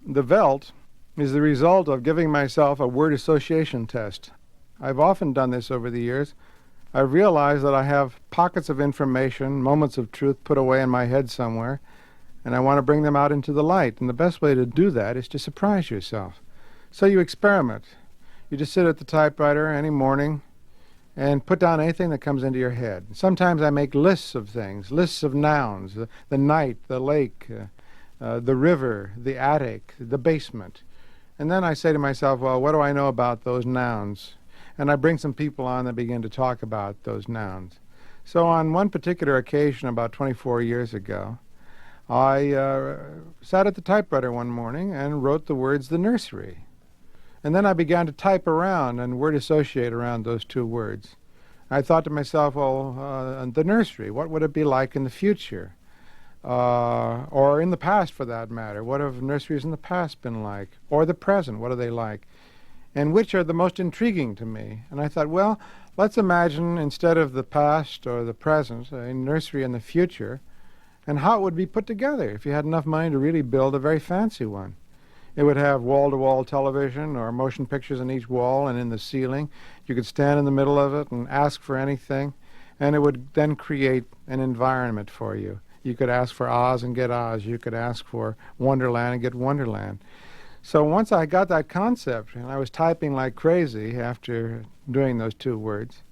The Veldt is the result of giving myself a word association test. I've often done this over the years. I've realized that I have pockets of information, moments of truth put away in my head somewhere, and I want to bring them out into the light. And the best way to do that is to surprise yourself. So you experiment. You just sit at the typewriter any morning and put down anything that comes into your head. Sometimes I make lists of things, lists of nouns, the night, the lake, the river, the attic, the basement. And then I say to myself, well, what do I know about those nouns? And I bring some people on that begin to talk about those nouns. So on one particular occasion about 24 years ago, I sat at the typewriter one morning and wrote the words the nursery. And then I began to type around and word associate around those two words. I thought to myself, well, the nursery, what would it be like in the future? Or in the past, for that matter. What have nurseries in the past been like? Or the present, what are they like? And which are the most intriguing to me? And I thought, well, let's imagine, instead of the past or the present, a nursery in the future, and how it would be put together if you had enough money to really build a very fancy one. It would have wall-to-wall television or motion pictures in each wall and in the ceiling. You could stand in the middle of it and ask for anything, and it would then create an environment for you. You could ask for Oz and get Oz. You could ask for Wonderland and get Wonderland. So once I got that concept, and I was typing like crazy after doing those two words,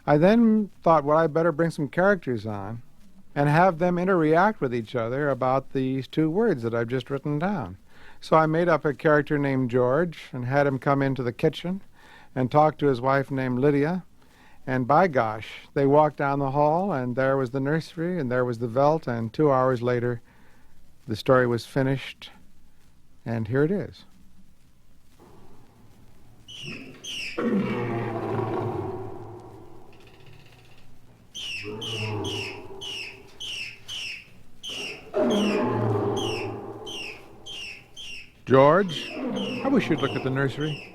I then thought, well, I better bring some characters on and have them interact with each other about these two words that I've just written down. So I made up a character named George and had him come into the kitchen and talk to his wife named Lydia. And by gosh, they walked down the hall, and there was the nursery, and there was the Veldt, and 2 hours later, the story was finished, and here it is. George, I wish you'd look at the nursery.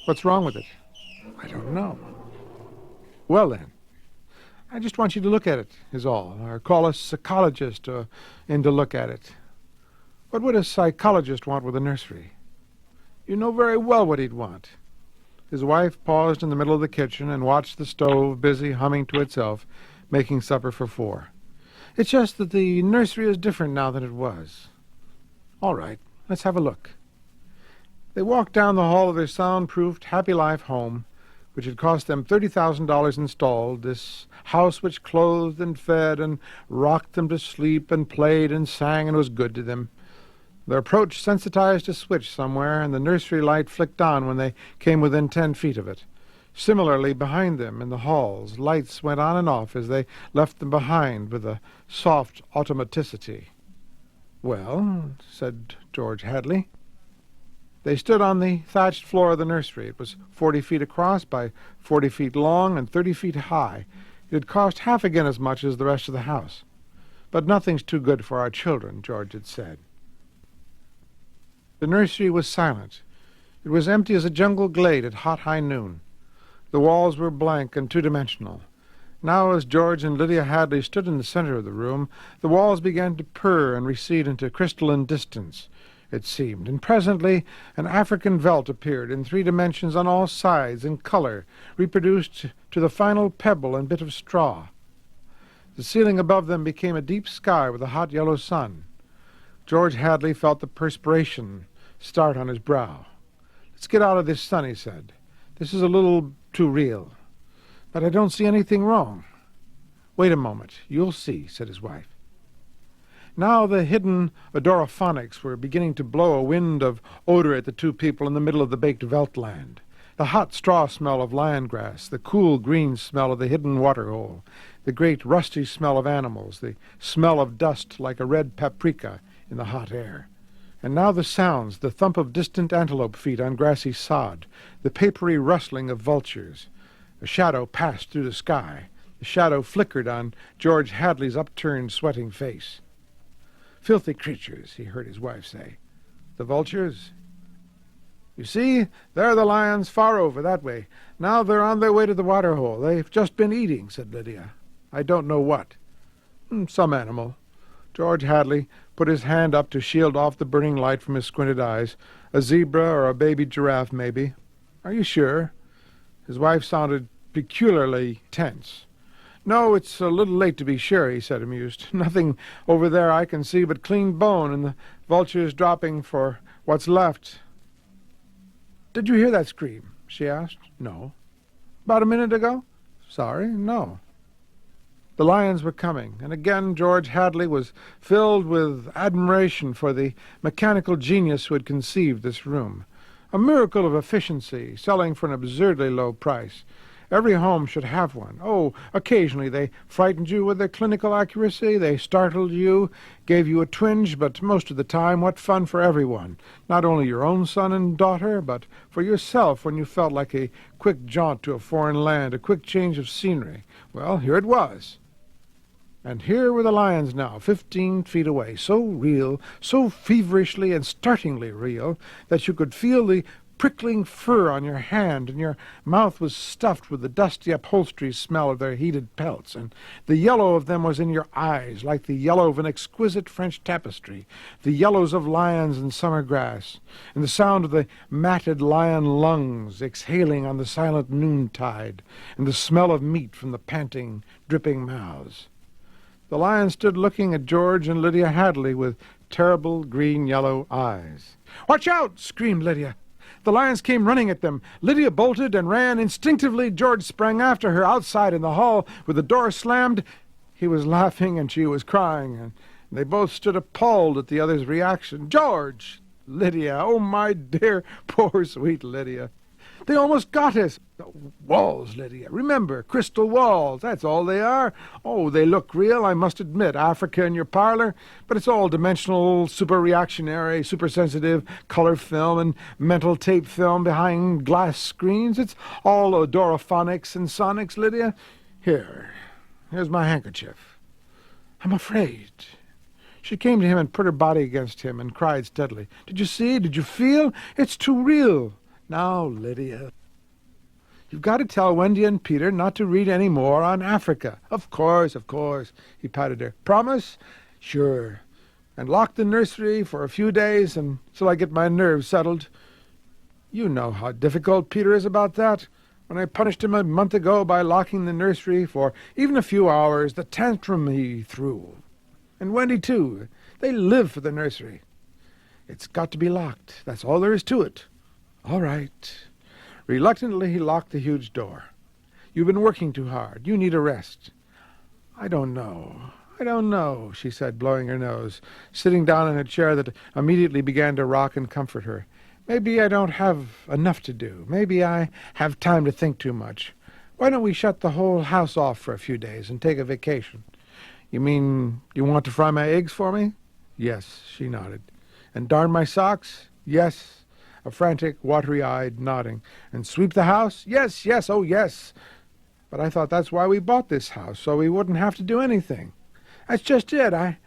What's wrong with it? I don't know. Well then, I just want you to look at it, is all, or call a psychologist in to look at it. What would a psychologist want with a nursery? You know very well what he'd want. His wife paused in the middle of the kitchen and watched the stove busy humming to itself, making supper for 4. It's just that the nursery is different now than it was. All right, let's have a look. They walked down the hall of their soundproofed Happy Life home, which had cost them $30,000 installed, this house which clothed and fed and rocked them to sleep and played and sang and was good to them. Their approach sensitized a switch somewhere, and the nursery light flicked on when they came within 10 feet of it. Similarly, behind them in the halls, lights went on and off as they left them behind with a soft automaticity. Well, said George Hadley. They stood on the thatched floor of the nursery. It was 40 feet across by 40 feet long and 30 feet high. It had cost half again as much as the rest of the house. But nothing's too good for our children, George had said. The nursery was silent. It was empty as a jungle glade at hot high noon. The walls were blank and two-dimensional. Now, as George and Lydia Hadley stood in the center of the room, the walls began to purr and recede into crystalline distance, it seemed, and presently an African Veldt appeared in 3 dimensions on all sides, in color, reproduced to the final pebble and bit of straw. The ceiling above them became a deep sky with a hot yellow sun. George Hadley felt the perspiration start on his brow. Let's get out of this sun, he said. This is a little too real. But I don't see anything wrong. Wait a moment. You'll see, said his wife. Now the hidden odoraphonics were beginning to blow a wind of odor at the two people in the middle of the baked veldt land. The hot straw smell of lion grass, the cool green smell of the hidden waterhole, the great rusty smell of animals, the smell of dust like a red paprika in the hot air. And now the sounds, the thump of distant antelope feet on grassy sod, the papery rustling of vultures. A shadow passed through the sky. The shadow flickered on George Hadley's upturned, sweating face. Filthy creatures, he heard his wife say. The vultures? You see, there are the lions far over, that way. Now they're on their way to the waterhole. They've just been eating, said Lydia. I don't know what. Some animal. George Hadley put his hand up to shield off the burning light from his squinted eyes. A zebra or a baby giraffe, maybe. Are you sure? His wife sounded peculiarly tense. No, it's a little late to be sure, he said, amused. Nothing over there I can see but clean bone, and the vultures dropping for what's left. Did you hear that scream? She asked. No. About a minute ago? Sorry, no. The lions were coming, and again George Hadley was filled with admiration for the mechanical genius who had conceived this room. A miracle of efficiency, selling for an absurdly low price. Every home should have one. Oh, occasionally they frightened you with their clinical accuracy, they startled you, gave you a twinge, but most of the time what fun for everyone. Not only your own son and daughter, but for yourself when you felt like a quick jaunt to a foreign land, a quick change of scenery. Well, here it was. And here were the lions now, 15 feet away, so real, so feverishly and startlingly real, that you could feel the prickling fur on your hand, and your mouth was stuffed with the dusty upholstery smell of their heated pelts, and the yellow of them was in your eyes, like the yellow of an exquisite French tapestry, the yellows of lions in summer grass, and the sound of the matted lion lungs exhaling on the silent noontide, and the smell of meat from the panting, dripping mouths. The lions stood looking at George and Lydia Hadley with terrible green-yellow eyes. "Watch out!" screamed Lydia. The lions came running at them. Lydia bolted and ran. Instinctively, George sprang after her outside in the hall with the door slammed. He was laughing and she was crying, and they both stood appalled at the other's reaction. "George!" "Lydia! Oh, my dear, poor, sweet Lydia! They almost got us." "Walls, Lydia. Remember, crystal walls. That's all they are. Oh, they look real, I must admit. Africa in your parlor. But it's all dimensional, super-reactionary, super-sensitive color film and mental tape film behind glass screens. It's all odorophonics and sonics, Lydia. Here's my handkerchief. I'm afraid." She came to him and put her body against him and cried steadily. "Did you see? Did you feel? It's too real. Now, Lydia, you've got to tell Wendy and Peter not to read any more on Africa." Of course, he patted her. "Promise?" "Sure. And lock the nursery for a few days until I get my nerves settled. You know how difficult Peter is about that. When I punished him a month ago by locking the nursery for even a few hours, the tantrum he threw. And Wendy, too. They live for the nursery. It's got to be locked. That's all there is to it." "All right." Reluctantly, he locked the huge door. "You've been working too hard. You need a rest." I don't know, she said, blowing her nose, sitting down in a chair that immediately began to rock and comfort her. "Maybe I don't have enough to do. Maybe I have time to think too much. Why don't we shut the whole house off for a few days and take a vacation?" "You mean you want to fry my eggs for me?" "Yes," she nodded. "And darn my socks?" "Yes." A frantic, watery-eyed nodding. "And sweep the house?" "Yes, yes, oh, yes." "But I thought that's why we bought this house, so we wouldn't have to do anything." "That's just it. I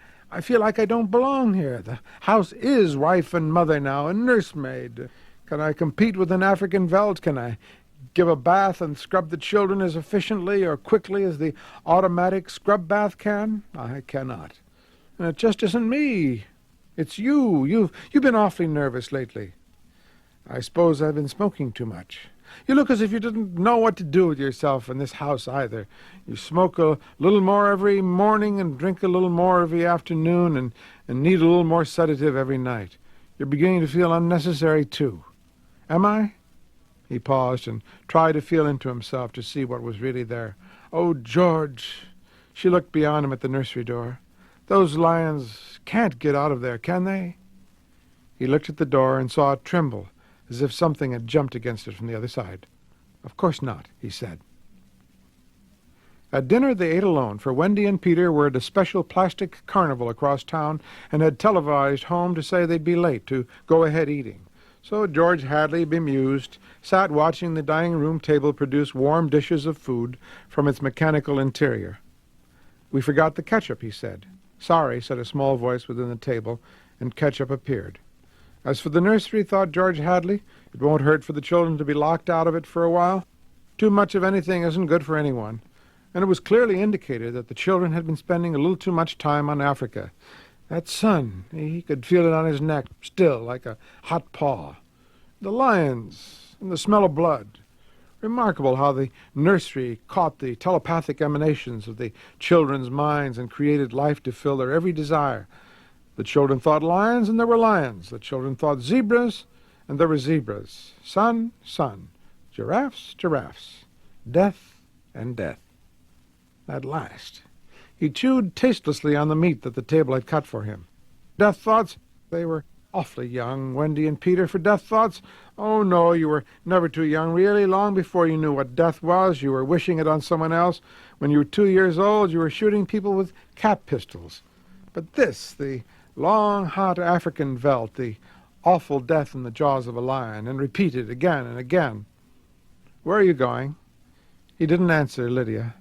feel like I don't belong here. The house is wife and mother now, and nursemaid. Can I compete with an African Veldt? Can I give a bath and scrub the children as efficiently or quickly as the automatic scrub bath can? I cannot. And it just isn't me. It's you. You've been awfully nervous lately." "I suppose I've been smoking too much." "You look as if you didn't know what to do with yourself in this house either. You smoke a little more every morning and drink a little more every afternoon and need a little more sedative every night. You're beginning to feel unnecessary, too." "Am I?" He paused and tried to feel into himself to see what was really there. "Oh, George." She looked beyond him at the nursery door. "Those lions can't get out of there, can they?" He looked at the door and saw it tremble, as if something had jumped against it from the other side. "Of course not," he said. At dinner they ate alone, for Wendy and Peter were at a special plastic carnival across town and had televised home to say they'd be late to go ahead eating. So George Hadley, bemused, sat watching the dining room table produce warm dishes of food from its mechanical interior. "We forgot the ketchup," he said. "Sorry," said a small voice within the table, and ketchup appeared. As for the nursery, thought George Hadley, it won't hurt for the children to be locked out of it for a while. Too much of anything isn't good for anyone. And it was clearly indicated that the children had been spending a little too much time on Africa. That sun, he could feel it on his neck, still, like a hot paw. The lions, and the smell of blood. Remarkable how the nursery caught the telepathic emanations of the children's minds and created life to fill their every desire. The children thought lions, and there were lions. The children thought zebras, and there were zebras. Sun, sun. Giraffes, giraffes. Death and death. At last, he chewed tastelessly on the meat that the table had cut for him. Death thoughts, they were awfully young, Wendy and Peter, for death thoughts. Oh, no, you were never too young, really. Long before you knew what death was, you were wishing it on someone else. When you were 2 years old, you were shooting people with cap pistols. But this, the long, hot African veldt, the awful death in the jaws of a lion, and repeated again and again. Where are you going? He didn't answer Lydia.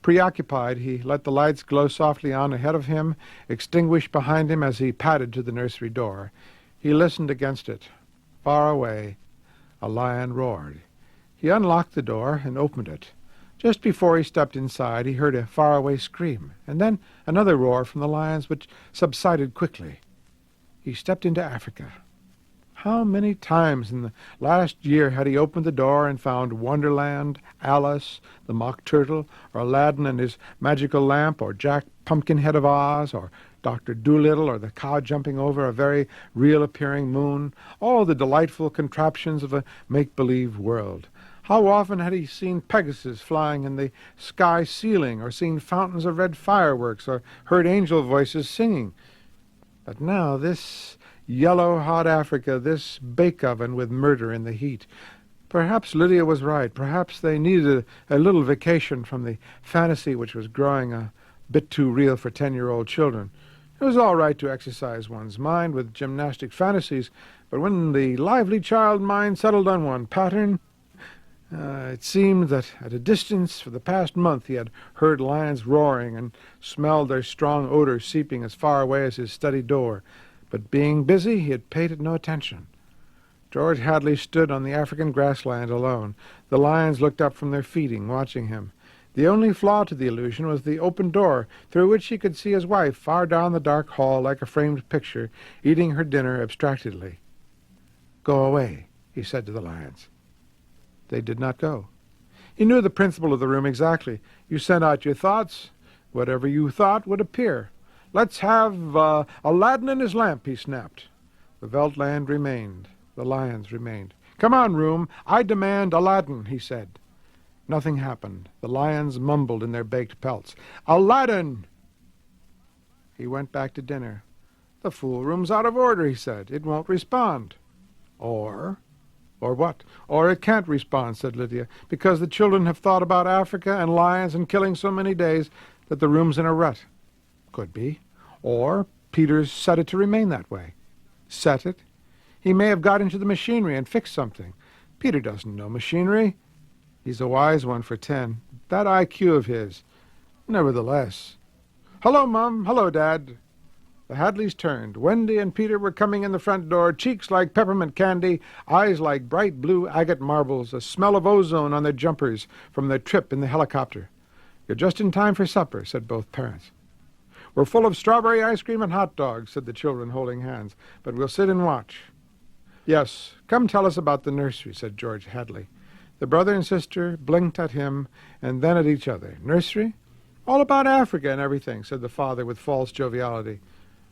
Preoccupied, he let the lights glow softly on ahead of him, extinguish behind him as he padded to the nursery door. He listened against it. Far away, a lion roared. He unlocked the door and opened it. Just before he stepped inside, he heard a faraway scream, and then another roar from the lions, which subsided quickly. He stepped into Africa. How many times in the last year had he opened the door and found Wonderland, Alice, the Mock Turtle, or Aladdin and his magical lamp, or Jack Pumpkinhead of Oz, or Dr. Dolittle, or the cow jumping over a very real-appearing moon, all the delightful contraptions of a make-believe world. How often had he seen Pegasus flying in the sky ceiling, or seen fountains of red fireworks, or heard angel voices singing. But now this yellow-hot Africa, this bake-oven with murder in the heat. Perhaps Lydia was right. Perhaps they needed a little vacation from the fantasy which was growing a bit too real for 10-year-old children. It was all right to exercise one's mind with gymnastic fantasies, but when the lively child mind settled on one pattern, it seemed that at a distance for the past month he had heard lions roaring and smelled their strong odor seeping as far away as his study door. But being busy, he had paid it no attention. George Hadley stood on the African grassland alone. The lions looked up from their feeding, watching him. The only flaw to the illusion was the open door, through which he could see his wife far down the dark hall like a framed picture, eating her dinner abstractedly. "Go away," he said to the lions. They did not go. He knew the principle of the room exactly. You sent out your thoughts. Whatever you thought would appear. "Let's have Aladdin and his lamp," he snapped. The Veldtland remained. The lions remained. "Come on, room. I demand Aladdin," he said. Nothing happened. The lions mumbled in their baked pelts. "Aladdin!" He went back to dinner. "The fool room's out of order," he said. "It won't respond." Or what? "Or it can't respond," said Lydia, "because the children have thought about Africa and lions and killing so many days that the room's in a rut." Could be. Or Peter's set it to remain that way. Set it? He may have got into the machinery and fixed something. Peter doesn't know machinery. He's a wise one for 10. That IQ of his. Nevertheless. "Hello, Mum. Hello, Dad." The Hadleys turned. Wendy and Peter were coming in the front door, cheeks like peppermint candy, eyes like bright blue agate marbles, a smell of ozone on their jumpers from their trip in the helicopter. "You're just in time for supper," said both parents. "We're full of strawberry ice cream and hot dogs," said the children, holding hands, "but we'll sit and watch." "Yes, come tell us about the nursery," said George Hadley. The brother and sister blinked at him and then at each other. "Nursery? All about Africa and everything," said the father with false joviality.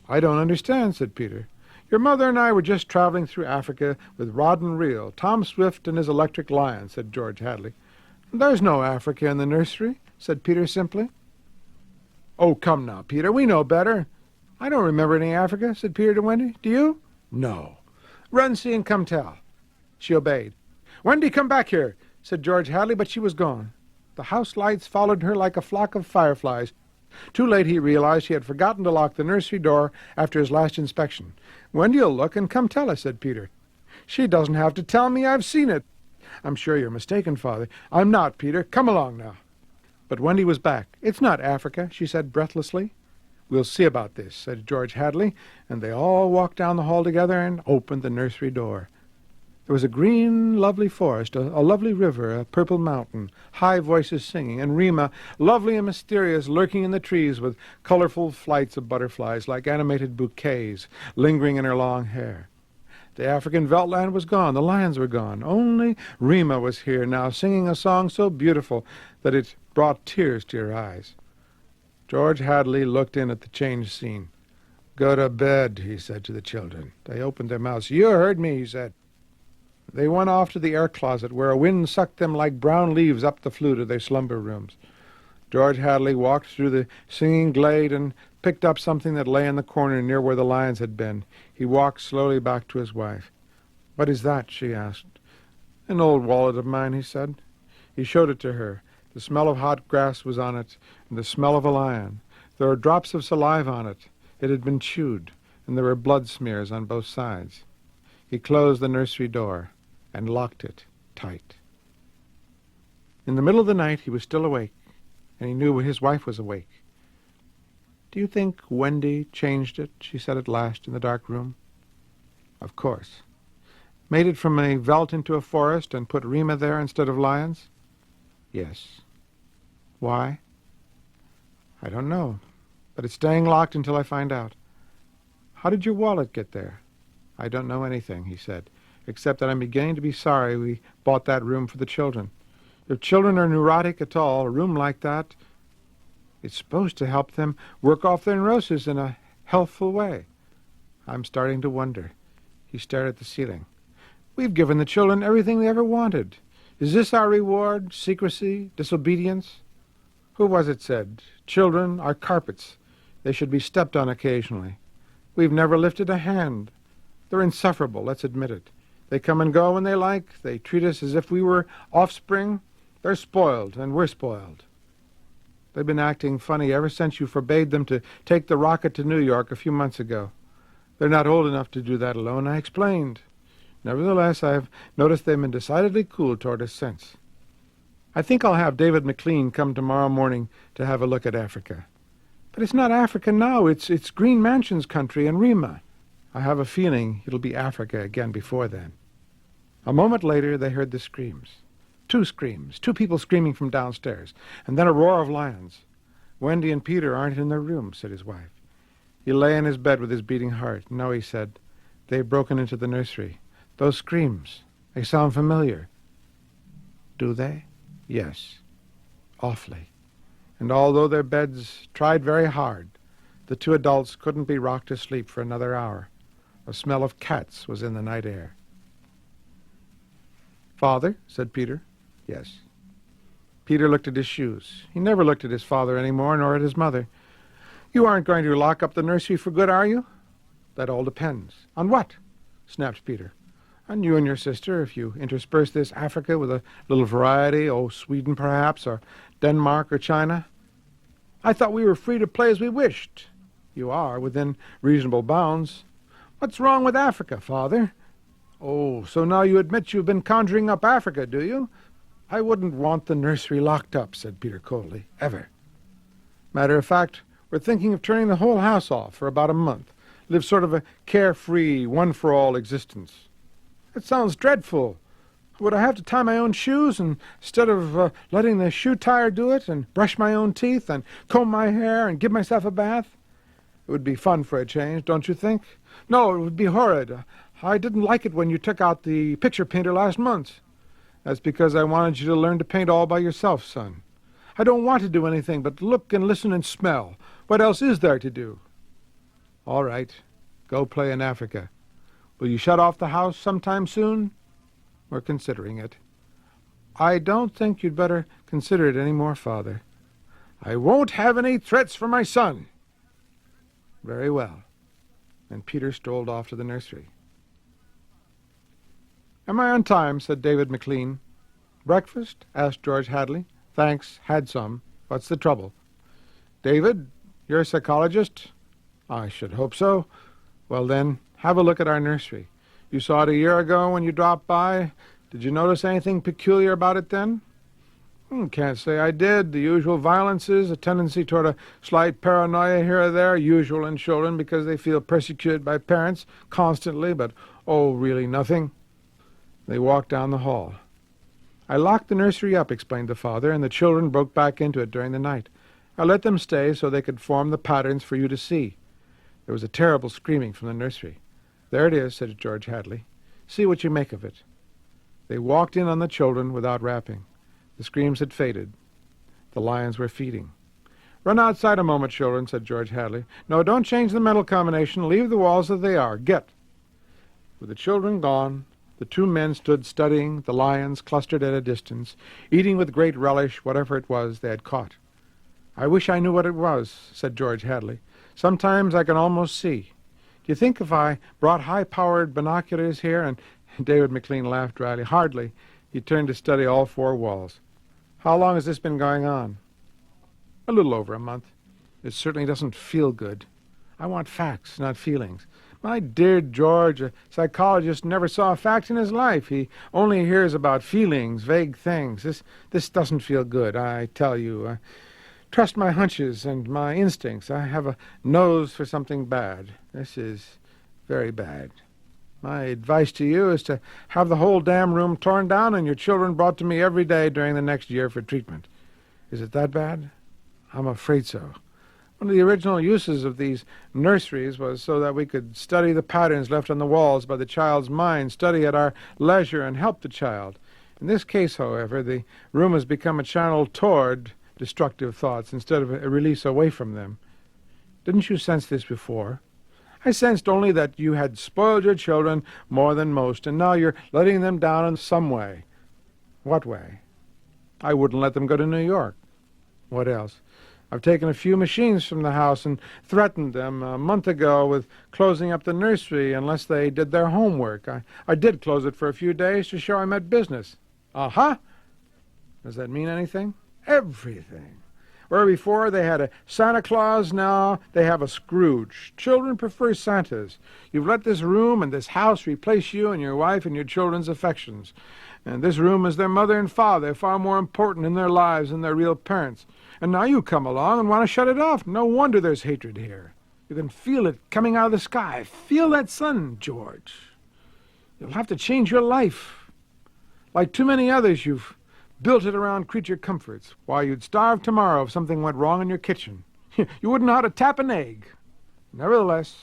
"I don't understand," said Peter. "Your mother and I were just traveling through Africa with rod and reel, Tom Swift and his electric lion," said George Hadley. "There's no Africa in the nursery," said Peter simply. "Oh, come now, Peter, we know better." "I don't remember any Africa," said Peter to Wendy. "Do you?" "No." "Run, see, and come tell." She obeyed. "Wendy, come back here," said George Hadley, but she was gone. The house lights followed her like a flock of fireflies. Too late he realized he had forgotten to lock the nursery door after his last inspection. "Wendy'll look and come tell us," said Peter. "She doesn't have to tell me. I've seen it." "I'm sure you're mistaken, Father." "I'm not, Peter. Come along now." But Wendy was back. "It's not Africa," she said breathlessly. "We'll see about this," said George Hadley, and they all walked down the hall together and opened the nursery door. There was a green, lovely forest, a lovely river, a purple mountain, high voices singing, and Rima, lovely and mysterious, lurking in the trees with colorful flights of butterflies like animated bouquets lingering in her long hair. The African Veldt land was gone, the lions were gone. Only Rima was here now, singing a song so beautiful that it brought tears to your eyes. George Hadley looked in at the changed scene. "Go to bed," he said to the children. They opened their mouths. "You heard me," he said. They went off to the air closet, where a wind sucked them like brown leaves up the flue to their slumber rooms. George Hadley walked through the singing glade and picked up something that lay in the corner near where the lions had been. He walked slowly back to his wife. "What is that?" she asked. "An old wallet of mine," he said. He showed it to her. The smell of hot grass was on it, and the smell of a lion. There were drops of saliva on it. It had been chewed, and there were blood smears on both sides. He closed the nursery door and locked it tight. In the middle of the night he was still awake, and he knew his wife was awake. "Do you think Wendy changed it?" she said at last in the dark room. "Of course. Made it from a veldt into a forest and put Rima there instead of lions?" "Yes." "Why?" "I don't know, but it's staying locked until I find out." "How did your wallet get there?" "I don't know anything," he said, "except that I'm beginning to be sorry we bought that room for the children. If children are neurotic at all, a room like that, it's supposed to help them work off their neurosis in a healthful way. I'm starting to wonder." He stared at the ceiling. "We've given the children everything they ever wanted. Is this our reward? Secrecy? Disobedience? Who was it said? Children are carpets. They should be stepped on occasionally. We've never lifted a hand. They're insufferable, let's admit it. They come and go when they like. They treat us as if we were offspring. They're spoiled, and we're spoiled. They've been acting funny ever since you forbade them to take the rocket to New York a few months ago. They're not old enough to do that alone, I explained. Nevertheless, I've noticed they've been decidedly cool toward us since. I think I'll have David McLean come tomorrow morning to have a look at Africa. But it's not Africa now. It's Green Mansion's country and Rima. I have a feeling it'll be Africa again before then." A moment later, they heard the screams. Two screams, two people screaming from downstairs, and then a roar of lions. "Wendy and Peter aren't in their room," said his wife. He lay in his bed with his beating heart. "No," he said, "they've broken into the nursery. Those screams, they sound familiar." "Do they?" "Yes, awfully. And although their beds tried very hard, the two adults couldn't be rocked to sleep for another hour. A smell of cats was in the night air." "Father?" said Peter. "Yes." Peter looked at his shoes. He never looked at his father any more, nor at his mother. "You aren't going to lock up the nursery for good, are you?" "That all depends." "On what?" snapped Peter. "On you and your sister, if you intersperse this Africa with a little variety, Sweden perhaps, or Denmark or China." "I thought we were free to play as we wished." "You are, within reasonable bounds." "What's wrong with Africa, Father?" "Oh, so now you admit you've been conjuring up Africa, do you?" "I wouldn't want the nursery locked up," said Peter coldly, "ever. Matter of fact, we're thinking of turning the whole house off for about a month. Live sort of a carefree, one-for-all existence." "That sounds dreadful. Would I have to tie my own shoes instead of letting the shoe tire do it, and brush my own teeth, and comb my hair, and give myself a bath? It would be fun for a change, don't you think?" "No, it would be horrid. I didn't like it when you took out the picture painter last month." "That's because I wanted you to learn to paint all by yourself, son." "I don't want to do anything but look and listen and smell. What else is there to do?" "All right. Go play in Africa. Will you shut off the house sometime soon?" "We're considering it." "I don't think you'd better consider it any more, Father." "I won't have any threats from my son." "Very well." And Peter strolled off to the nursery. "Am I on time?" said David McLean. "Breakfast?" asked George Hadley. "Thanks, had some. What's the trouble?" "David, you're a psychologist?" "I should hope so." "Well then, have a look at our nursery. You saw it a year ago when you dropped by. Did you notice anything peculiar about it then?" "Can't say I did. The usual violences, a tendency toward a slight paranoia here or there, usual in children because they feel persecuted by parents constantly, but, really nothing." They walked down the hall. "I locked the nursery up," explained the father, "and the children broke back into it during the night. I let them stay so they could form the patterns for you to see." There was a terrible screaming from the nursery. "There it is," said George Hadley. "See what you make of it." They walked in on the children without rapping. The screams had faded. The lions were feeding. "Run outside a moment, children," said George Hadley. "No, don't change the mental combination. Leave the walls as they are. Get." With the children gone, the two men stood studying the lions clustered at a distance, eating with great relish whatever it was they had caught. "I wish I knew what it was," said George Hadley. "Sometimes I can almost see. Do you think if I brought high-powered binoculars here?" And David McLean laughed dryly. "Hardly." He turned to study all four walls. "How long has this been going on?" "A little over a month." "It certainly doesn't feel good. I want facts, not feelings." "My dear George, a psychologist never saw a fact in his life. He only hears about feelings, vague things. This doesn't feel good, I tell you. Trust my hunches and my instincts. I have a nose for something bad. This is very bad. My advice to you is to have the whole damn room torn down and your children brought to me every day during the next year for treatment. Is it that bad? I'm afraid so. One of the original uses of these nurseries was so that we could study the patterns left on the walls by the child's mind, study at our leisure, and help the child. In this case, however, the room has become a channel toward destructive thoughts instead of a release away from them. Didn't you sense this before? I sensed only that you had spoiled your children more than most, and now you're letting them down in some way. What way? I wouldn't let them go to New York. What else? I've taken a few machines from the house and threatened them a month ago with closing up the nursery unless they did their homework. I did close it for a few days to show I meant business. Uh-huh. Does that mean anything? Everything. Where before they had a Santa Claus, now they have a Scrooge. Children prefer Santas. You've let this room and this house replace you and your wife and your children's affections. And this room is their mother and father, far more important in their lives than their real parents. And now you come along and want to shut it off. No wonder there's hatred here. You can feel it coming out of the sky. Feel that sun, George. You'll have to change your life. Like too many others, you've built it around creature comforts. Why, you'd starve tomorrow if something went wrong in your kitchen. You wouldn't know how to tap an egg. Nevertheless,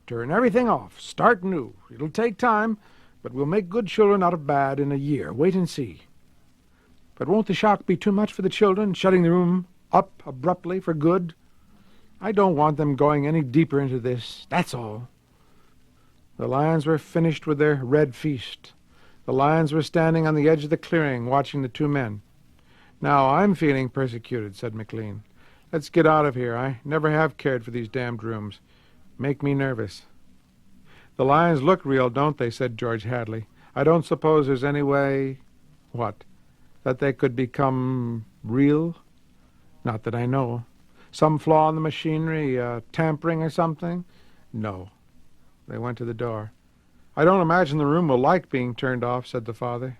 turn everything off. Start new. It'll take time, but we'll make good children out of bad in a year. Wait and see. But won't the shock be too much for the children, shutting the room up abruptly for good? I don't want them going any deeper into this, that's all. The lions were finished with their red feast. The lions were standing on the edge of the clearing, watching the two men. "Now I'm feeling persecuted," said McLean. "Let's get out of here. I never have cared for these damned rooms. Make me nervous." "The lions look real, don't they?" said George Hadley. "I don't suppose there's any way—" "What? That they could become real?" "Not that I know. Some flaw in the machinery, tampering or something?" "No." They went to the door. "I don't imagine the room will like being turned off," said the father.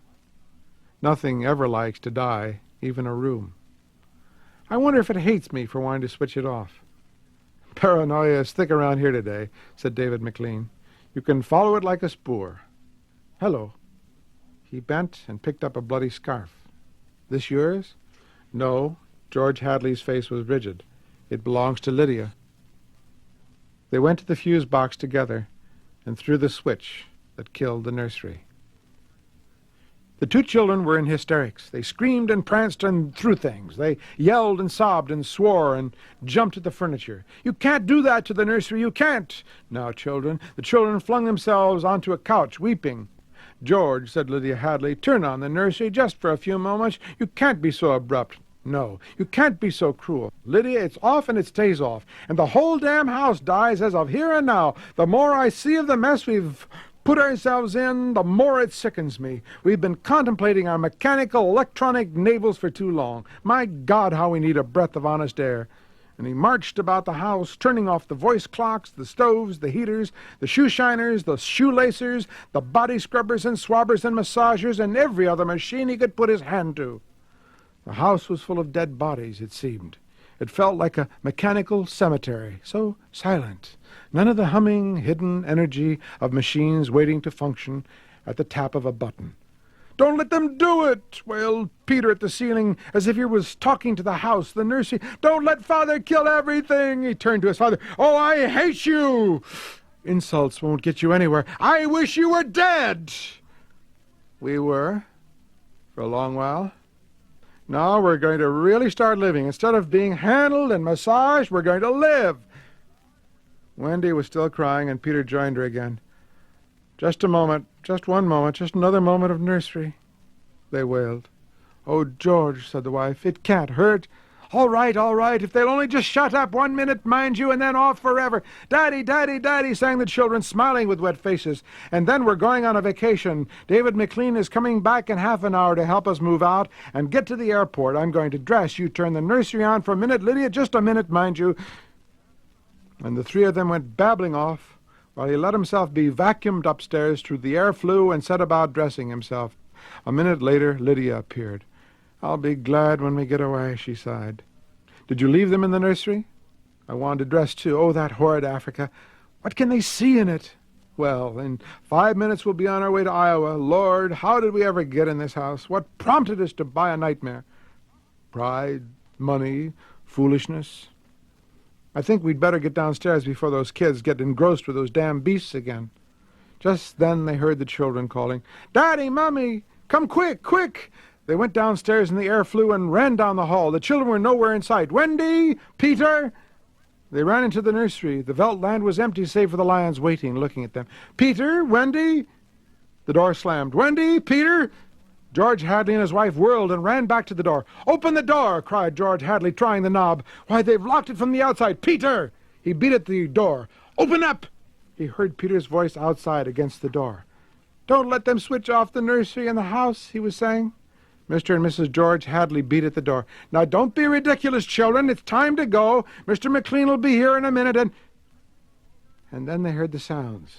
"Nothing ever likes to die, even a room. I wonder if it hates me for wanting to switch it off." "Paranoia is thick around here today," said David McLean. "You can follow it like a spoor. Hello." He bent and picked up a bloody scarf. "This yours?" "No." George Hadley's face was rigid. "It belongs to Lydia." They went to the fuse box together and threw the switch that killed the nursery. The two children were in hysterics. They screamed and pranced and threw things. They yelled and sobbed and swore and jumped at the furniture. "You can't do that to the nursery, you can't!" "Now, children." The children flung themselves onto a couch, weeping. "George," said Lydia Hadley, "turn on the nursery just for a few moments. You can't be so abrupt. No, you can't be so cruel. Lydia, it's off and it stays off. And the whole damn house dies as of here and now. The more I see of the mess we've put ourselves in, the more it sickens me. We've been contemplating our mechanical, electronic navels for too long. My God, how we need a breath of honest air." And he marched about the house, turning off the voice clocks, the stoves, the heaters, the shoe shiners, the shoelacers, the body scrubbers and swabbers and massagers, and every other machine he could put his hand to. The house was full of dead bodies, it seemed. It felt like a mechanical cemetery, so silent. None of the humming, hidden energy of machines waiting to function at the tap of a button. Don't let them do it, wailed Peter at the ceiling, as if he was talking to the house, the nursery. Don't let Father kill everything. He turned to his father. Oh, I hate you. Insults won't get you anywhere. I wish you were dead. We were, for a long while. Now we're going to really start living. Instead of being handled and massaged, we're going to live. Wendy was still crying, and Peter joined her again. Just a moment, just one moment, just another moment of nursery, they wailed. Oh, George, said the wife, it can't hurt. All right, if they'll only just shut up 1 minute, mind you, and then off forever. Daddy, Daddy, Daddy, sang the children, smiling with wet faces. And then we're going on a vacation. David McLean is coming back in half an hour to help us move out and get to the airport. I'm going to dress. You turn the nursery on for a minute, Lydia, just a minute, mind you. And the three of them went babbling off while he let himself be vacuumed upstairs through the air flue and set about dressing himself. A minute later, Lydia appeared. I'll be glad when we get away, she sighed. Did you leave them in the nursery? I wanted to dress, too. Oh, that horrid Africa. What can they see in it? Well, in 5 minutes we'll be on our way to Iowa. Lord, how did we ever get in this house? What prompted us to buy a nightmare? Pride, money, foolishness. I think we'd better get downstairs before those kids get engrossed with those damn beasts again. Just then they heard the children calling, Daddy, Mommy, come quick, quick! They went downstairs in the air flue and ran down the hall. The children were nowhere in sight. Wendy! Peter! They ran into the nursery. The Veldt land was empty save for the lions waiting, looking at them. Peter! Wendy! The door slammed. Wendy! Peter! George Hadley and his wife whirled and ran back to the door. Open the door! Cried George Hadley, trying the knob. Why, they've locked it from the outside. Peter! He beat at the door. Open up! He heard Peter's voice outside against the door. Don't let them switch off the nursery and the house, he was saying. Mr. and Mrs. George Hadley beat at the door. Now, don't be ridiculous, children. It's time to go. Mr. McLean will be here in a minute, and then they heard the sounds.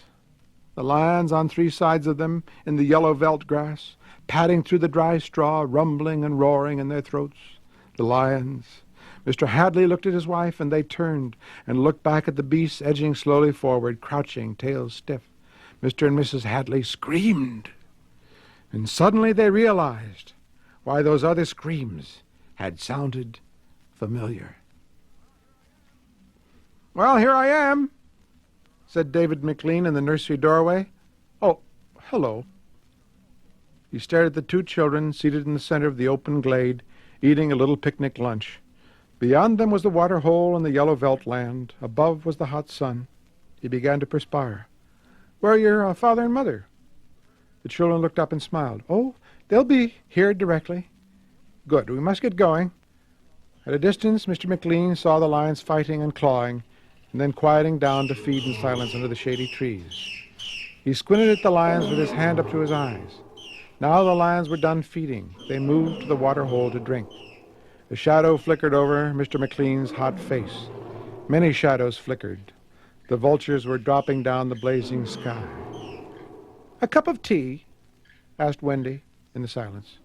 The lions on three sides of them in the yellow veldt grass, padding through the dry straw, rumbling and roaring in their throats. The lions. Mr. Hadley looked at his wife, and they turned and looked back at the beasts edging slowly forward, crouching, tails stiff. Mr. and Mrs. Hadley screamed. And suddenly they realized why those other screams had sounded familiar. Well, here I am, said David McLean in the nursery doorway. Oh, hello. He stared at the two children seated in the center of the open glade, eating a little picnic lunch. Beyond them was the water hole and the yellow veldt land. Above was the hot sun. He began to perspire. Where are your father and mother? The children looked up and smiled. Oh, they'll be here directly. Good. We must get going. At a distance, Mr. McLean saw the lions fighting and clawing, and then quieting down to feed in silence under the shady trees. He squinted at the lions with his hand up to his eyes. Now the lions were done feeding. They moved to the water hole to drink. A shadow flickered over Mr. McLean's hot face. Many shadows flickered. The vultures were dropping down the blazing sky. A cup of tea? Asked Wendy in the silence.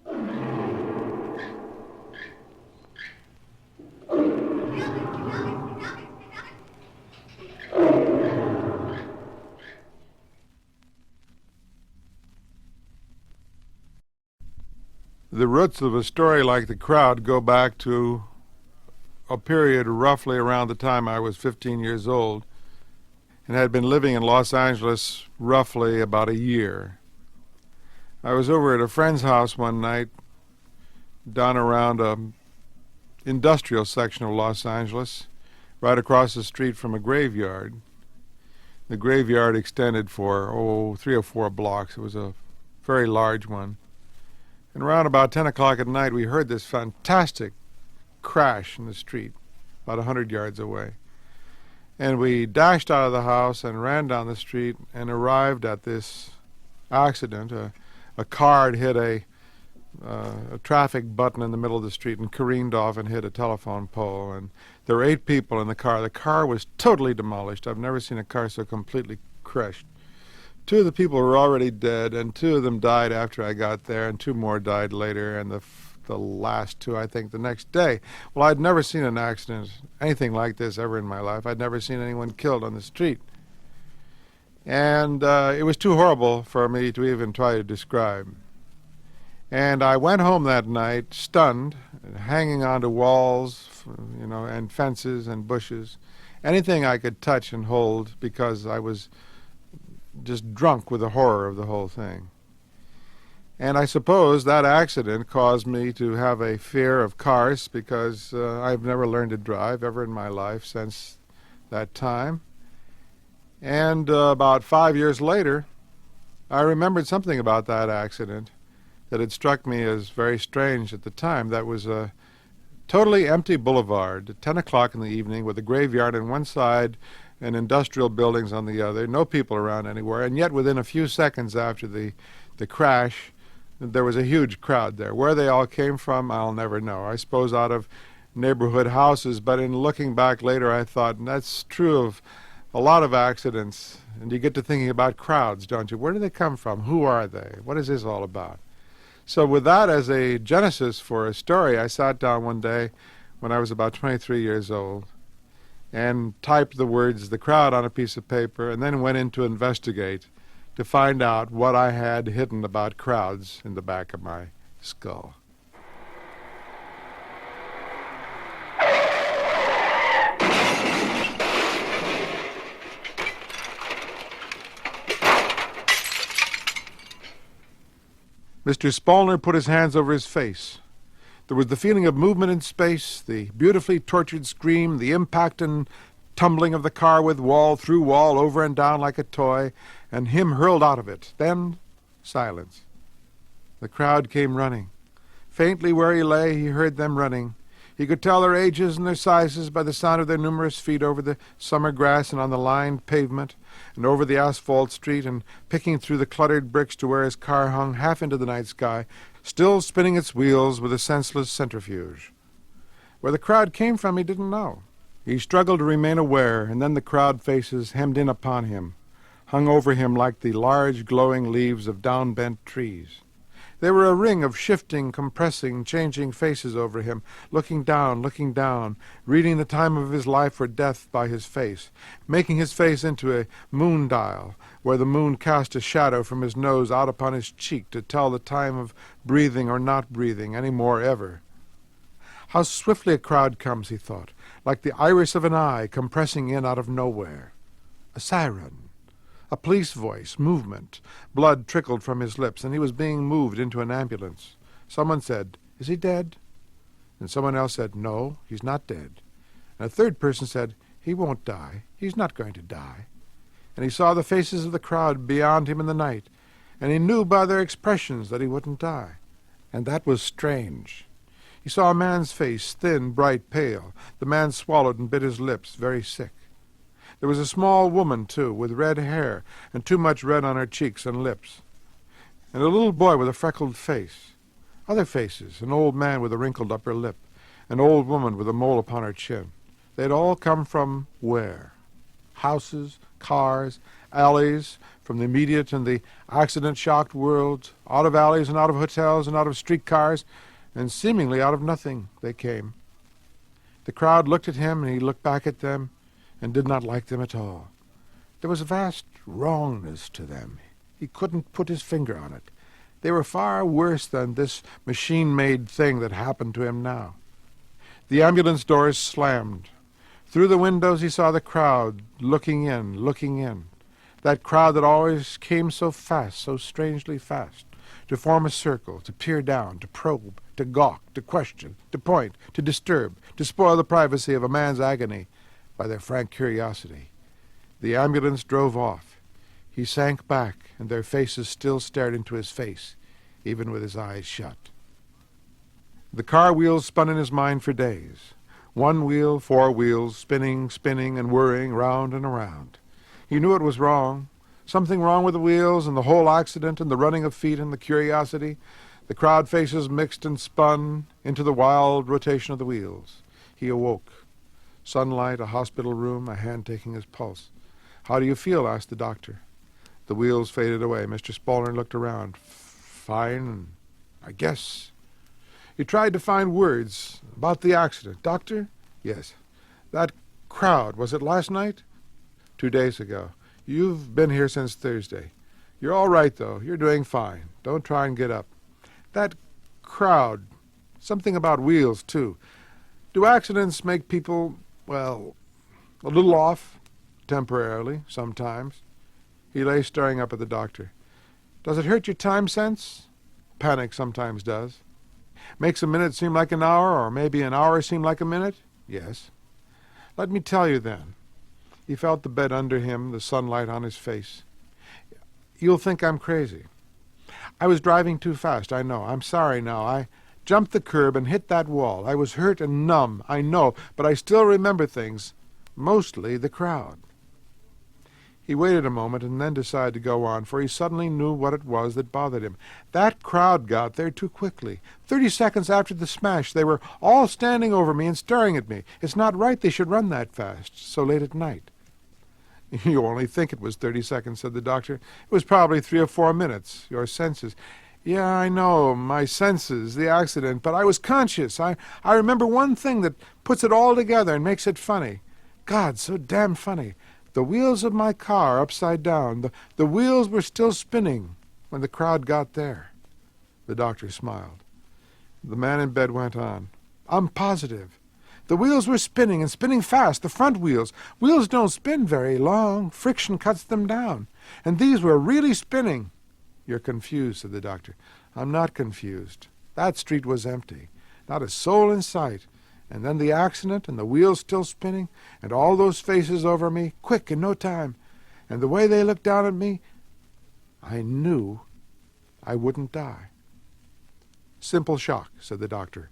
The roots of a story like The Crowd go back to a period roughly around the time I was 15 years old and had been living in Los Angeles roughly about a year. I was over at a friend's house one night down around an industrial section of Los Angeles, right across the street from a graveyard. The graveyard extended for, 3 or 4 blocks. It was a very large one. And around about 10 o'clock at night, we heard this fantastic crash in the street, about 100 yards away. And we dashed out of the house and ran down the street and arrived at this accident. A car had hit a traffic button in the middle of the street and careened off and hit a telephone pole. And there were 8 people in the car. The car was totally demolished. I've never seen a car so completely crushed. 2 of the people were already dead, and 2 of them died after I got there, and 2 more died later, and the last 2, I think, the next day. Well, I'd never seen an accident, anything like this ever in my life. I'd never seen anyone killed on the street. And it was too horrible for me to even try to describe. And I went home that night stunned, hanging onto walls, and fences and bushes, anything I could touch and hold, because I was just drunk with the horror of the whole thing. And I suppose that accident caused me to have a fear of cars, because I've never learned to drive ever in my life since that time. And about 5 years later, I remembered something about that accident that had struck me as very strange at the time. That was a totally empty boulevard at 10 o'clock in the evening, with a graveyard on one side and industrial buildings on the other, no people around anywhere, and yet within a few seconds after the crash, there was a huge crowd there. Where they all came from, I'll never know. I suppose out of neighborhood houses, but in looking back later, I thought, that's true of a lot of accidents, and you get to thinking about crowds, don't you? Where do they come from? Who are they? What is this all about? So with that as a genesis for a story, I sat down one day when I was about 23 years old and typed the words "the crowd" on a piece of paper, and then went in to investigate to find out what I had hidden about crowds in the back of my skull. Mr. Spallner put his hands over his face. There was the feeling of movement in space, the beautifully tortured scream, the impact and tumbling of the car with wall through wall, over and down like a toy, and him hurled out of it. Then silence. The crowd came running. Faintly where he lay, he heard them running. He could tell their ages and their sizes by the sound of their numerous feet over the summer grass and on the lined pavement and over the asphalt street, and picking through the cluttered bricks to where his car hung half into the night sky, still spinning its wheels with a senseless centrifuge. Where the crowd came from he didn't know. He struggled to remain aware, and then the crowd faces hemmed in upon him, hung over him like the large glowing leaves of down-bent trees. They were a ring of shifting, compressing, changing faces over him, looking down, reading the time of his life or death by his face, making his face into a moon dial, where the moon cast a shadow from his nose out upon his cheek to tell the time of breathing or not breathing any more ever. How swiftly a crowd comes, he thought, like the iris of an eye compressing in out of nowhere. A siren. A police voice, movement. Blood trickled from his lips, and he was being moved into an ambulance. Someone said, "Is he dead?" And someone else said, "No, he's not dead." And a third person said, "He won't die. He's not going to die." And he saw the faces of the crowd beyond him in the night, and he knew by their expressions that he wouldn't die. And that was strange. He saw a man's face, thin, bright, pale. The man swallowed and bit his lips, very sick. There was a small woman, too, with red hair, and too much red on her cheeks and lips. And a little boy with a freckled face. Other faces, an old man with a wrinkled upper lip, an old woman with a mole upon her chin. They had all come from where? Houses, cars, alleys, from the immediate and the accident-shocked world, out of alleys and out of hotels and out of streetcars, and seemingly out of nothing they came. The crowd looked at him, and he looked back at them, and did not like them at all. There was a vast wrongness to them. He couldn't put his finger on it. They were far worse than this machine-made thing that happened to him now. The ambulance doors slammed. Through the windows he saw the crowd looking in. That crowd that always came so fast, so strangely fast, to form a circle, to peer down, to probe, to gawk, to question, to point, to disturb, to spoil the privacy of a man's agony by their frank curiosity. The ambulance drove off. He sank back, and their faces still stared into his face, even with his eyes shut. The car wheels spun in his mind for days. One wheel, four wheels, spinning, and whirring round and around. He knew it was wrong. Something wrong with the wheels and the whole accident and the running of feet and the curiosity. The crowd faces mixed and spun into the wild rotation of the wheels. He awoke. Sunlight, a hospital room, a hand taking his pulse. "How do you feel?" asked the doctor. The wheels faded away. Mr. Spallner looked around. "Fine, I guess." He tried to find words about the accident. "Doctor?" "Yes." "That crowd, was it last night?" 2 days ago. "You've been here since Thursday. You're all right, though. You're doing fine. Don't try and get up." "That crowd. Something about wheels, too. Do accidents make people, well, a little off? Temporarily, sometimes. He lay staring up at the doctor. Does it hurt your time sense? Panic sometimes does. Makes a minute seem like an hour, or maybe an hour seem like a minute? Yes. Let me tell you then. He felt the bed under him, the sunlight on his face. You'll think I'm crazy. I was driving too fast, I know. I'm sorry now. I jumped the curb and hit that wall. I was hurt and numb, I know, but I still remember things. Mostly the crowd. He waited a moment and then decided to go on, for he suddenly knew what it was that bothered him. That crowd got there too quickly. 30 seconds after the smash, they were all standing over me and staring at me. It's not right they should run that fast, so late at night. You only think it was 30 seconds, said the doctor. It was probably 3 or 4 minutes. Your senses. Yeah, I know, my senses, the accident, but I was conscious. I remember one thing that puts it all together and makes it funny. God, so damn funny. The wheels of my car upside down. The wheels were still spinning when the crowd got there. The doctor smiled. The man in bed went on. I'm positive. The wheels were spinning, and spinning fast, the front wheels. Wheels don't spin very long. Friction cuts them down. And these were really spinning. You're confused, said the doctor. I'm not confused. That street was empty. Not a soul in sight. And then the accident, and the wheels still spinning, and all those faces over me, quick, in no time. And the way they looked down at me, I knew I wouldn't die. Simple shock, said the doctor,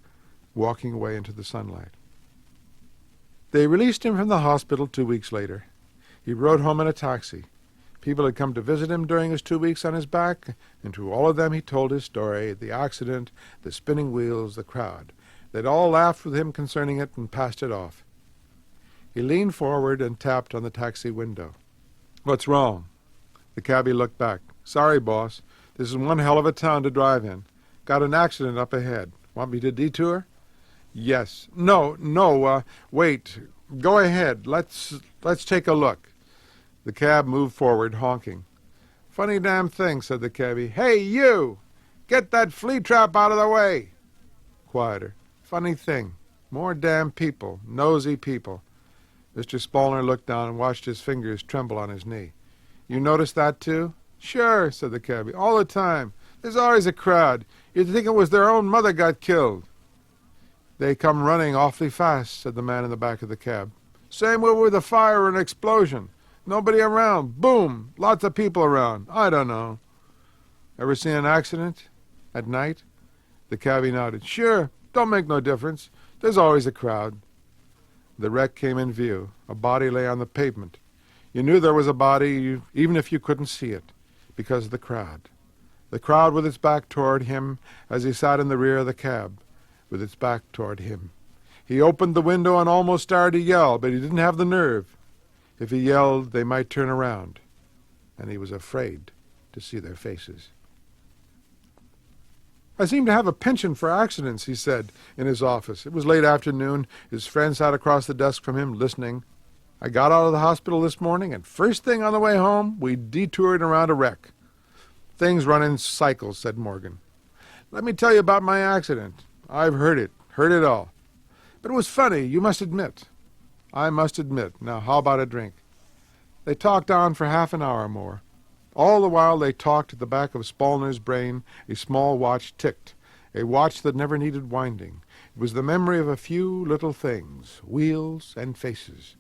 walking away into the sunlight. They released him from the hospital 2 weeks later. He rode home in a taxi. People had come to visit him during his 2 weeks on his back, and to all of them he told his story, the accident, the spinning wheels, the crowd. They'd all laughed with him concerning it and passed it off. He leaned forward and tapped on the taxi window. What's wrong? The cabbie looked back. Sorry, boss. This is one hell of a town to drive in. Got an accident up ahead. Want me to detour? Yes. No, wait. Go ahead. Let's take a look. The cab moved forward, honking. Funny damn thing, said the cabbie. Hey, you! Get that flea trap out of the way! Quieter. Funny thing. More damn people. Nosy people. Mr. Spallner looked down and watched his fingers tremble on his knee. You notice that, too? Sure, said the cabbie. All the time. There's always a crowd. You'd think it was their own mother got killed. They come running awfully fast, said the man in the back of the cab. Same way with a fire or an explosion. Nobody around. Boom! Lots of people around. I don't know. Ever seen an accident? At night? The cabbie nodded. Sure. Don't make no difference. There's always a crowd. The wreck came in view. A body lay on the pavement. You knew there was a body, even if you couldn't see it, because of the crowd. The crowd with its back toward him as he sat in the rear of the cab, with its back toward him. He opened the window and almost started to yell, but he didn't have the nerve. If he yelled, they might turn around, and he was afraid to see their faces. I seem to have a penchant for accidents, he said, in his office. It was late afternoon. His friend sat across the desk from him, listening. I got out of the hospital this morning, and first thing on the way home, we detoured around a wreck. Things run in cycles, said Morgan. Let me tell you about my accident. I've heard it all. But it was funny, you must admit. I must admit. Now, how about a drink? They talked on for half an hour more. All the while they talked, at the back of Spallner's brain, a small watch ticked, a watch that never needed winding. It was the memory of a few little things, wheels and faces.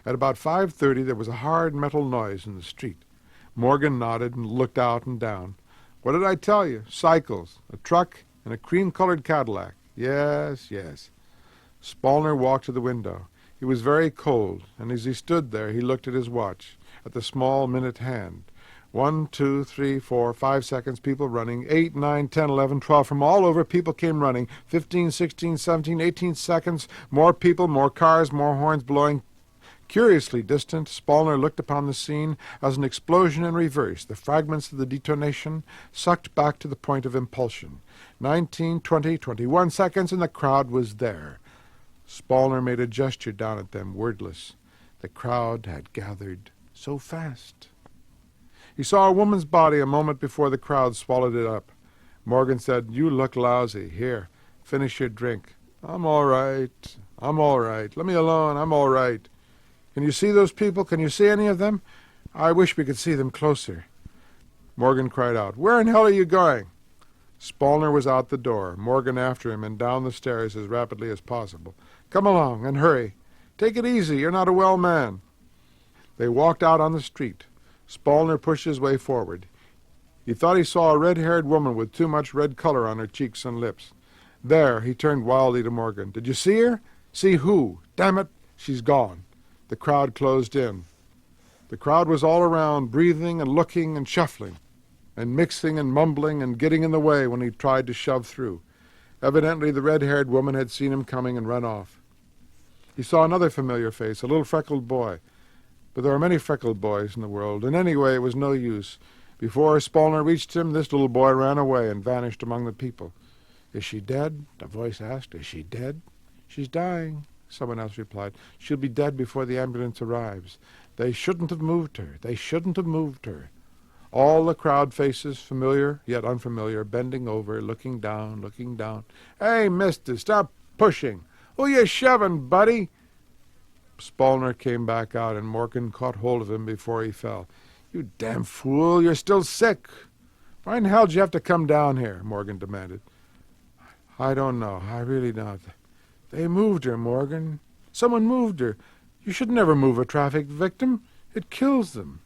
At about 5:30 there was a hard metal noise in the street. Morgan nodded and looked out and down. What did I tell you? Cycles, a truck, and a cream-colored Cadillac. Yes. Spallner walked to the window. He was very cold, and as he stood there he looked at his watch, at the small minute hand. 1, 2, 3, 4, 5 seconds, people running. 8, 9, 10, 11, 12. From all over, people came running. 15, 16, 17, 18 seconds. More people, more cars, more horns blowing. Curiously distant, Spallner looked upon the scene as an explosion in reverse, the fragments of the detonation sucked back to the point of impulsion. 19, 20, 21 seconds, and the crowd was there. Spallner made a gesture down at them, wordless. The crowd had gathered so fast. He saw a woman's body a moment before the crowd swallowed it up. Morgan said, "You look lousy. Here, finish your drink." "I'm all right. I'm all right. Let me alone. I'm all right." "Can you see those people? Can you see any of them? I wish we could see them closer." Morgan cried out, "Where in hell are you going?" Spallner was out the door, Morgan after him, and down the stairs as rapidly as possible. "Come along, and hurry. Take it easy. You're not a well man." They walked out on the street. Spallner pushed his way forward. He thought he saw a red-haired woman with too much red color on her cheeks and lips. "There," he turned wildly to Morgan. "Did you see her?" "See who? Damn it, she's gone." The crowd closed in. The crowd was all around, breathing and looking and shuffling, and mixing and mumbling and getting in the way when he tried to shove through. Evidently the red-haired woman had seen him coming and run off. He saw another familiar face, a little freckled boy. But there are many freckled boys in the world, and anyway it was no use. Before Spallner reached him, this little boy ran away and vanished among the people. "Is she dead?" a voice asked. "Is she dead?" "She's dying," someone else replied. "She'll be dead before the ambulance arrives. They shouldn't have moved her. They shouldn't have moved her." All the crowd faces, familiar yet unfamiliar, bending over, looking down, looking down. "Hey, mister, stop pushing. Who you shoving, buddy?" Spallner came back out, and Morgan caught hold of him before he fell. "You damn fool, you're still sick. Why in hell did you have to come down here?" Morgan demanded. "I don't know. I really don't. They moved her, Morgan. Someone moved her. You should never move a traffic victim. It kills them.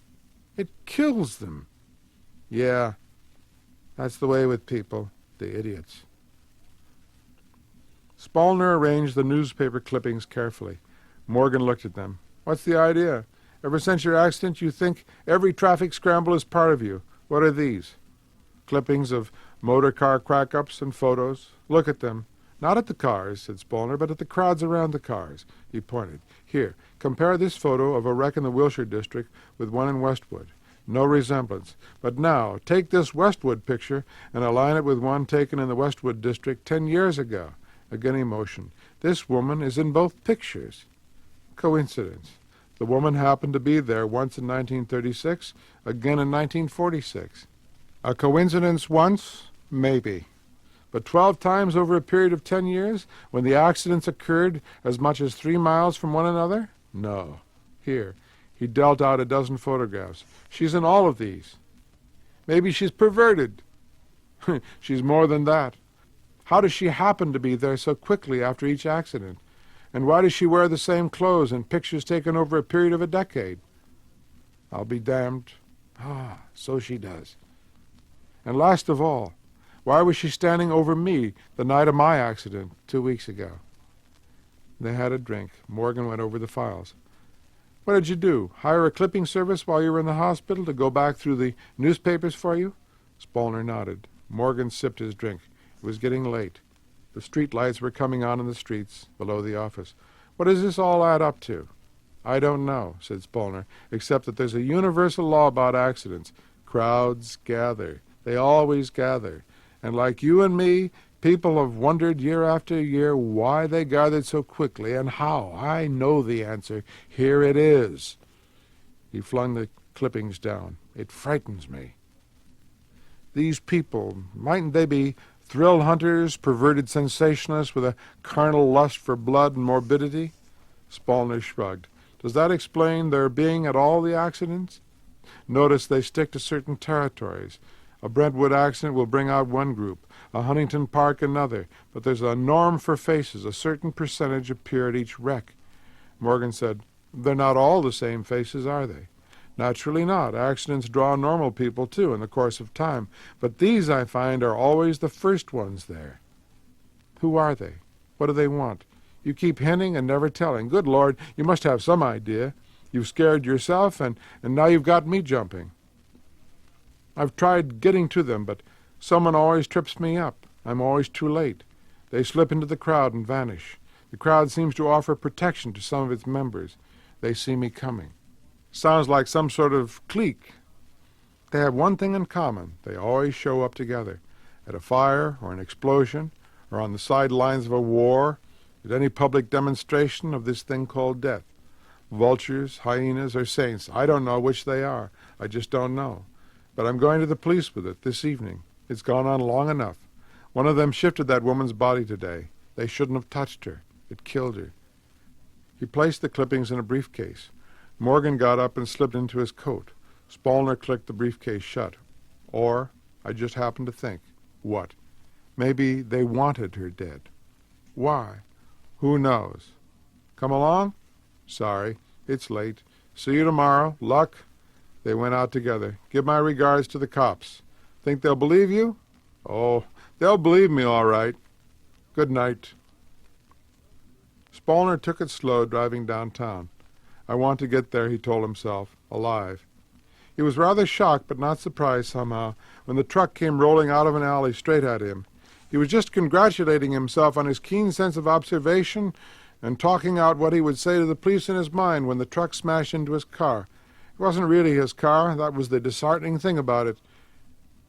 It kills them." "Yeah, that's the way with people, the idiots." Spallner arranged the newspaper clippings carefully. Morgan looked at them. "What's the idea? Ever since your accident, you think every traffic scramble is part of you. What are these?" "Clippings of motor car crack-ups and photos. Look at them." "Not at the cars," said Spallner, "but at the crowds around the cars." He pointed. "Here, compare this photo of a wreck in the Wilshire district with one in Westwood. No resemblance. But now, take this Westwood picture and align it with one taken in the Westwood district 10 years ago. Again he motioned. "This woman is in both pictures." Coincidence. The woman happened to be there once in 1936, again in 1946. A coincidence once? Maybe. But 12 times over a period of 10 years, when the accidents occurred as much as 3 miles from one another? No. Here, he dealt out a dozen photographs. She's in all of these. Maybe she's perverted. She's more than that. How does she happen to be there so quickly after each accident? And why does she wear the same clothes in pictures taken over a period of a decade? I'll be damned. So she does. And last of all, why was she standing over me the night of my accident 2 weeks ago? They had a drink. Morgan went over the files. "What did you do? Hire a clipping service while you were in the hospital to go back through the newspapers for you?" Spallner nodded. Morgan sipped his drink. It was getting late. The street lights were coming on in the streets below the office. "What does this all add up to?" "I don't know," said Spallner, "except that there's a universal law about accidents. Crowds gather. They always gather. And like you and me, people have wondered year after year why they gathered so quickly and how. I know the answer. Here it is." He flung the clippings down. "It frightens me. These people, mightn't they be thrill hunters, perverted sensationalists with a carnal lust for blood and morbidity?" Spallner shrugged. "Does that explain their being at all the accidents? Notice they stick to certain territories. A Brentwood accident will bring out one group, a Huntington Park another, but there's a norm for faces. A certain percentage appear at each wreck." Morgan said, "They're not all the same faces, are they?" "Naturally not. Accidents draw normal people, too, in the course of time. But these, I find, are always the first ones there." "Who are they? What do they want? You keep hinting and never telling. Good Lord, you must have some idea. You've scared yourself, and now you've got me jumping." "I've tried getting to them, but someone always trips me up. I'm always too late. They slip into the crowd and vanish. The crowd seems to offer protection to some of its members. They see me coming. Sounds like some sort of clique. They have one thing in common. They always show up together. At a fire or an explosion or on the sidelines of a war, at any public demonstration of this thing called death. Vultures, hyenas, or saints. I don't know which they are. I just don't know. But I'm going to the police with it this evening. It's gone on long enough. One of them shifted that woman's body today. They shouldn't have touched her. It killed her. He placed the clippings in a briefcase. Morgan got up and slipped into his coat. Spallner clicked the briefcase shut. Or, I just happened to think, what? Maybe they wanted her dead. Why? Who knows? Come along? Sorry, it's late. See you tomorrow. Luck. They went out together. Give my regards to the cops. Think they'll believe you? Oh, they'll believe me all right. Good night. Spallner took it slow driving downtown. I want to get there, he told himself, alive. He was rather shocked but not surprised somehow when the truck came rolling out of an alley straight at him. He was just congratulating himself on his keen sense of observation and talking out what he would say to the police in his mind when the truck smashed into his car. It wasn't really his car. That was the disheartening thing about it.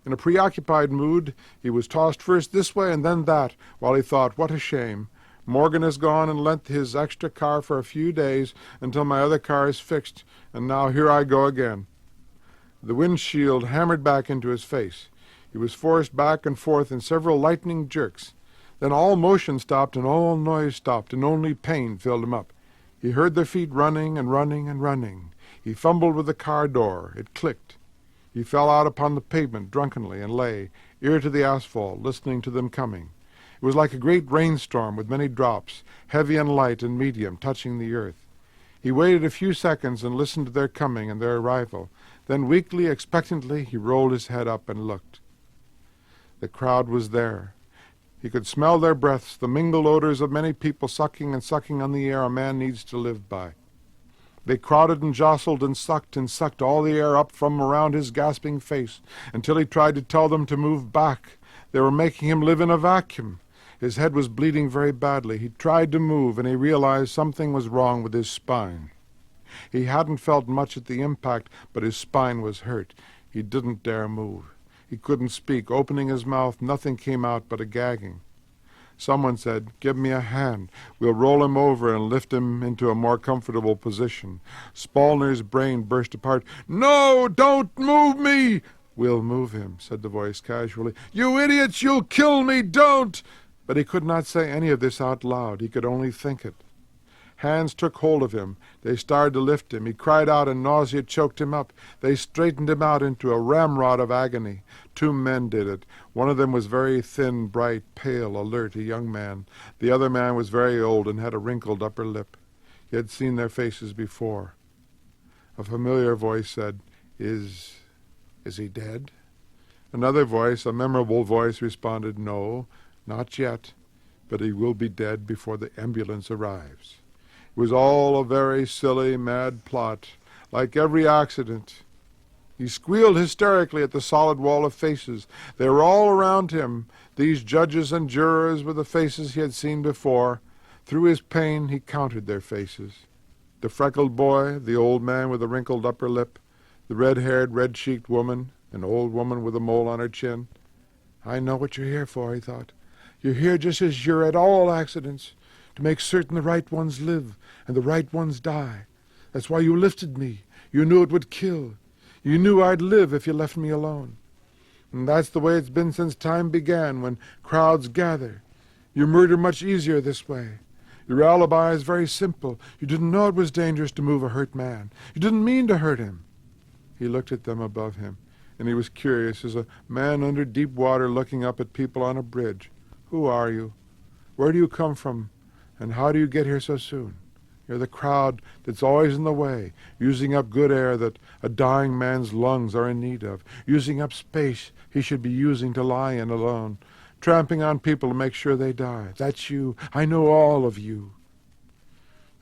In a preoccupied mood, he was tossed first this way and then that, while he thought, what a shame. Morgan has gone and lent his extra car for a few days until my other car is fixed, and now here I go again. The windshield hammered back into his face. He was forced back and forth in several lightning jerks. Then all motion stopped and all noise stopped, and only pain filled him up. He heard their feet running and running and running. He fumbled with the car door. It clicked. He fell out upon the pavement drunkenly and lay, ear to the asphalt, listening to them coming. It was like a great rainstorm with many drops, heavy and light and medium, touching the earth. He waited a few seconds and listened to their coming and their arrival. Then weakly, expectantly, he rolled his head up and looked. The crowd was there. He could smell their breaths, the mingled odors of many people sucking and sucking on the air a man needs to live by. They crowded and jostled and sucked all the air up from around his gasping face until he tried to tell them to move back. They were making him live in a vacuum. His head was bleeding very badly. He tried to move, and he realized something was wrong with his spine. He hadn't felt much at the impact, but his spine was hurt. He didn't dare move. He couldn't speak. Opening his mouth, nothing came out but a gagging. Someone said, "Give me a hand. We'll roll him over and lift him into a more comfortable position." Spallner's brain burst apart. "No, don't move me!" "We'll move him," said the voice casually. "You idiots, you'll kill me, don't!" But he could not say any of this out loud. He could only think it. Hands took hold of him. They started to lift him. He cried out and nausea choked him up. They straightened him out into a ramrod of agony. 2 men did it. One of them was very thin, bright, pale, alert, a young man. The other man was very old and had a wrinkled upper lip. He had seen their faces before. A familiar voice said, Is he dead?" Another voice, a memorable voice, responded, "No, not yet, but he will be dead before the ambulance arrives." It was all a very silly, mad plot, like every accident. He squealed hysterically at the solid wall of faces. They were all around him, these judges and jurors with the faces he had seen before. Through his pain he counted their faces. The freckled boy, the old man with a wrinkled upper lip, the red-haired, red-cheeked woman, an old woman with a mole on her chin. "I know what you're here for," he thought. "You're here just as you're at all accidents, to make certain the right ones live and the right ones die. That's why you lifted me. You knew it would kill. You knew I'd live if you left me alone. And that's the way it's been since time began, when crowds gather. You murder much easier this way. Your alibi is very simple. You didn't know it was dangerous to move a hurt man. You didn't mean to hurt him." He looked at them above him, and he was curious as a man under deep water looking up at people on a bridge. "Who are you? Where do you come from? And how do you get here so soon? You're the crowd that's always in the way, using up good air that a dying man's lungs are in need of, using up space he should be using to lie in alone, tramping on people to make sure they die. That's you. I know all of you."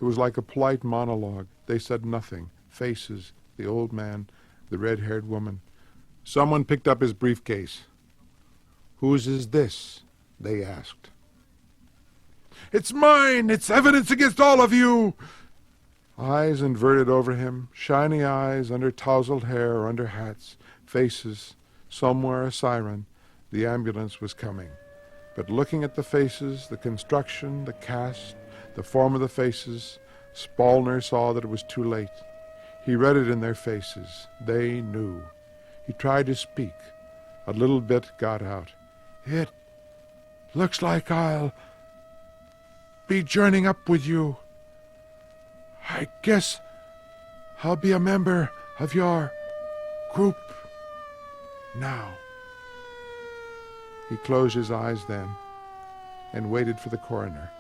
It was like a polite monologue. They said nothing. Faces, the old man, the red-haired woman. Someone picked up his briefcase. "Whose is this?" they asked. "It's mine! It's evidence against all of you!" Eyes inverted over him, shiny eyes under tousled hair or under hats, faces, somewhere a siren. The ambulance was coming. But looking at the faces, the construction, the cast, the form of the faces, Spallner saw that it was too late. He read it in their faces. They knew. He tried to speak. A little bit got out. It looks like I'll be joining up with you. I guess I'll be a member of your group now. He closed his eyes then and waited for the coroner.